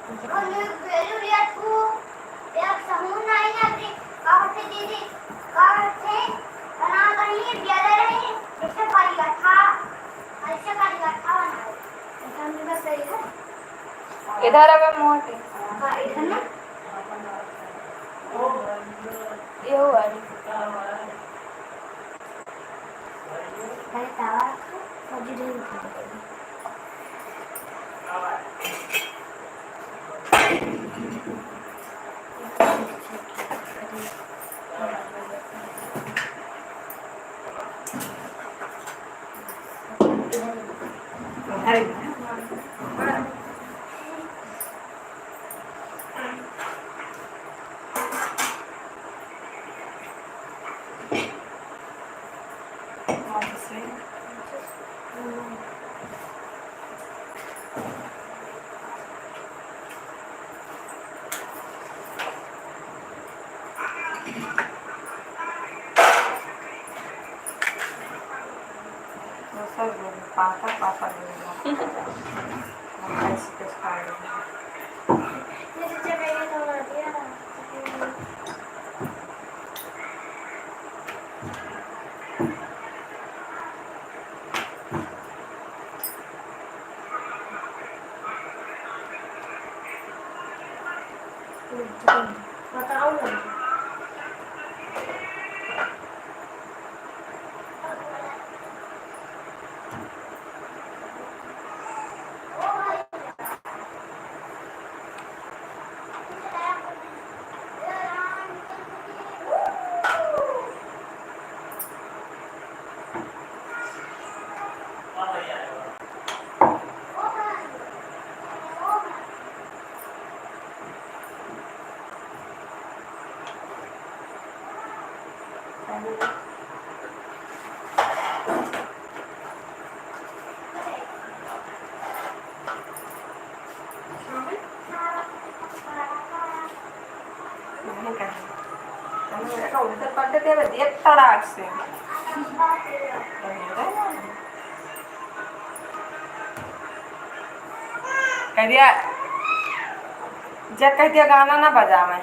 एक समूह नहीं आती कावटे दीदी कावटे बना रही बियादा रही इससे पाली का था ऐसे पाली का था बना ऐसा नहीं बस सही है इधर अब मोटे हां इधर ना ये हुआ अरे तावा सब्जी नहीं खाते पापा पापा बताओ ना कह दिया जब कह दिया गाना ना बजा मैं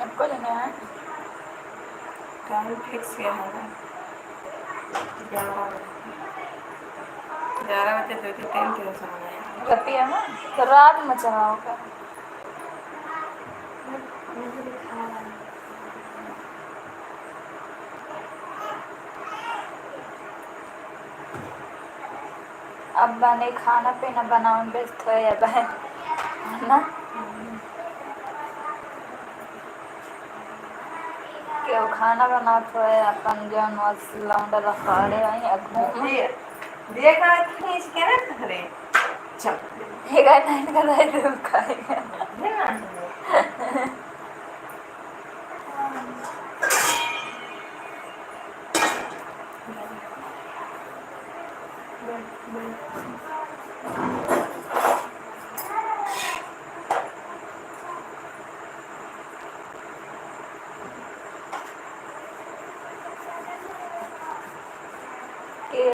आपको लेना है टाइम फिक्स किया है 11 बजे 2-3 ट्यूशन है रतिया ना तो रात में चलाओगे अब बने खाना पीना बनाने व्यस्त हो या बहन ना क्यों खाना बनाते है अपन जौन लौंडा रखाड़े आई घूम देखा खींच के ना खरे चल एक नहीं कर रहे थे खाएगा के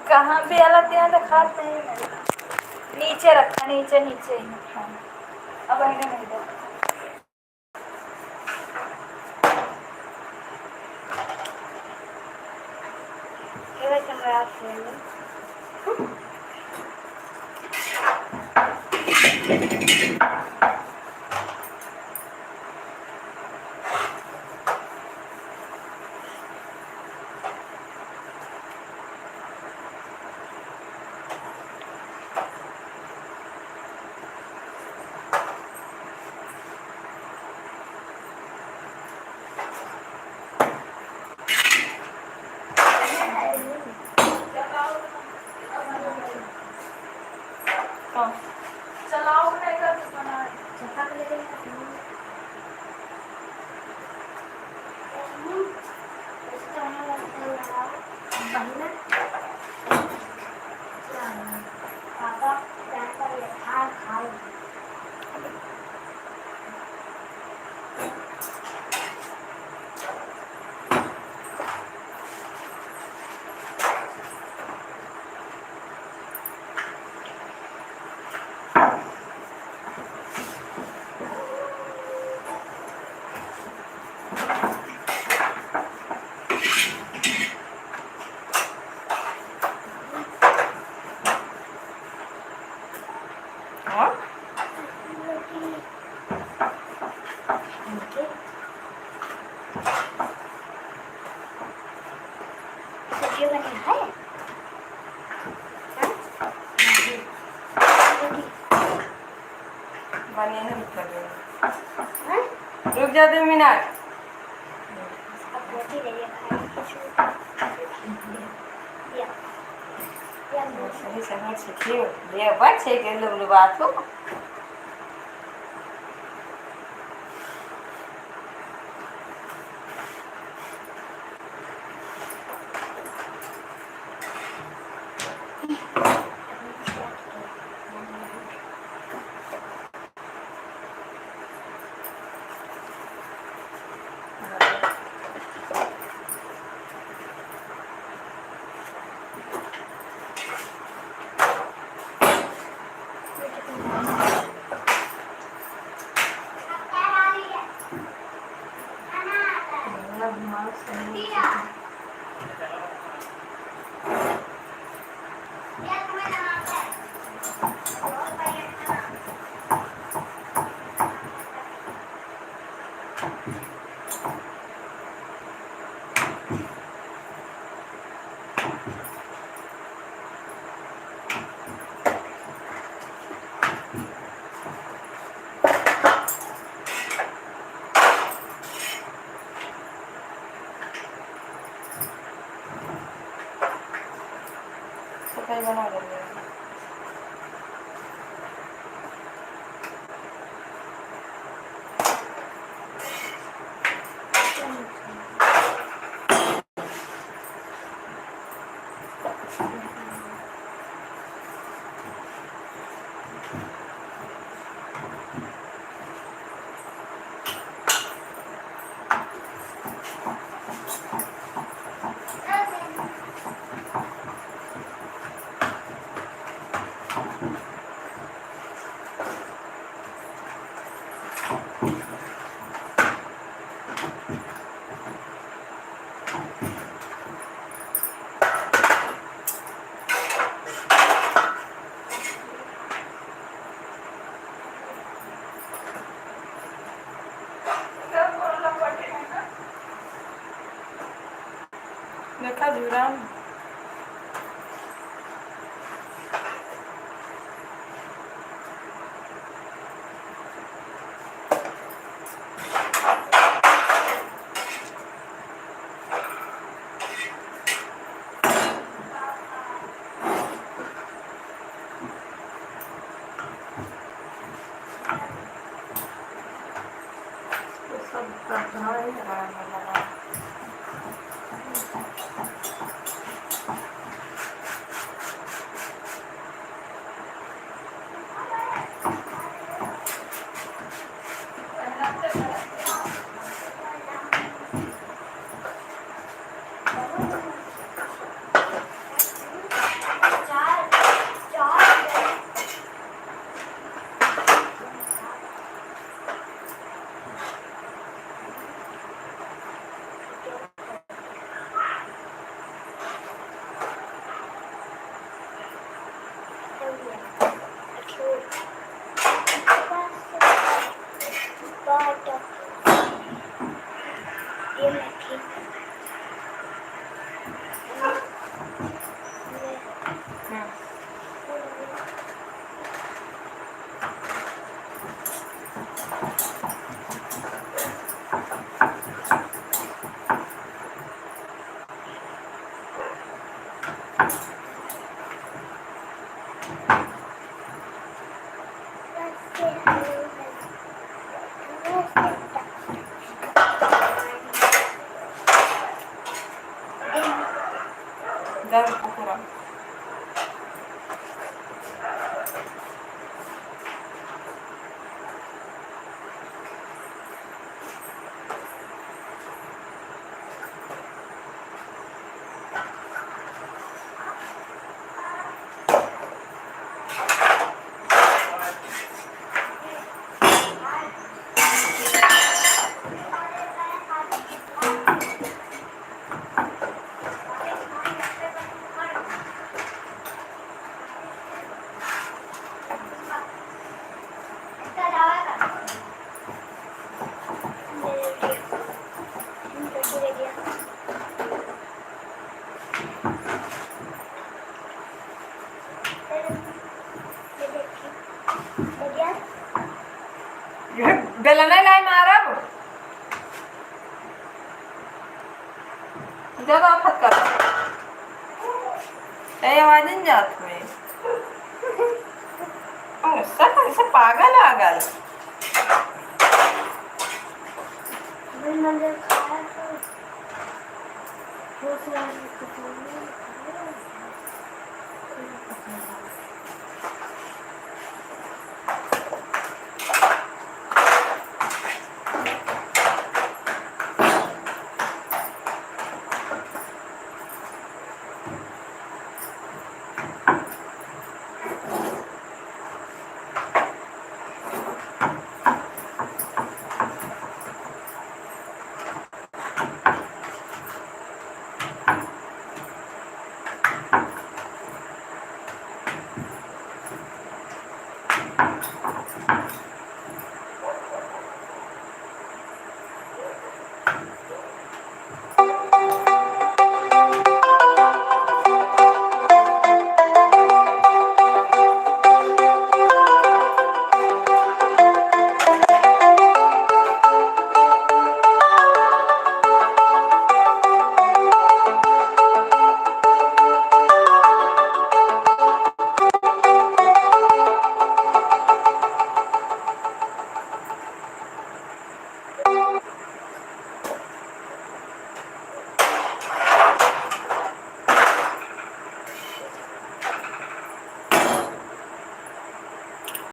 कहाँ भी अलग यहाँ तो खाते हैं नीचे रखा नीचे नीचे ही रखा अब आएगा नहीं दे ये कैमरा से चलाओ चलाओ नहीं कर बना चप्पा ले लेंगे इसका मतलब लगाओ पहले पापा पैर पर खा खा और सब्जी बनी है बने हैं रुक कर रुक जा 2 मिनट अब रोटी दे सही से हाथ से खियो ले बात છે કે લુબલુ બાતો सफाई बना देंगे देखा जुराम सब प्रार्थना ही लगा बढ़िया गला नहीं लाई मारा जब आफत कर आवाज नहीं जात में सब ऐसे पागल आ गल मंदिर खाया तो बहुत सारा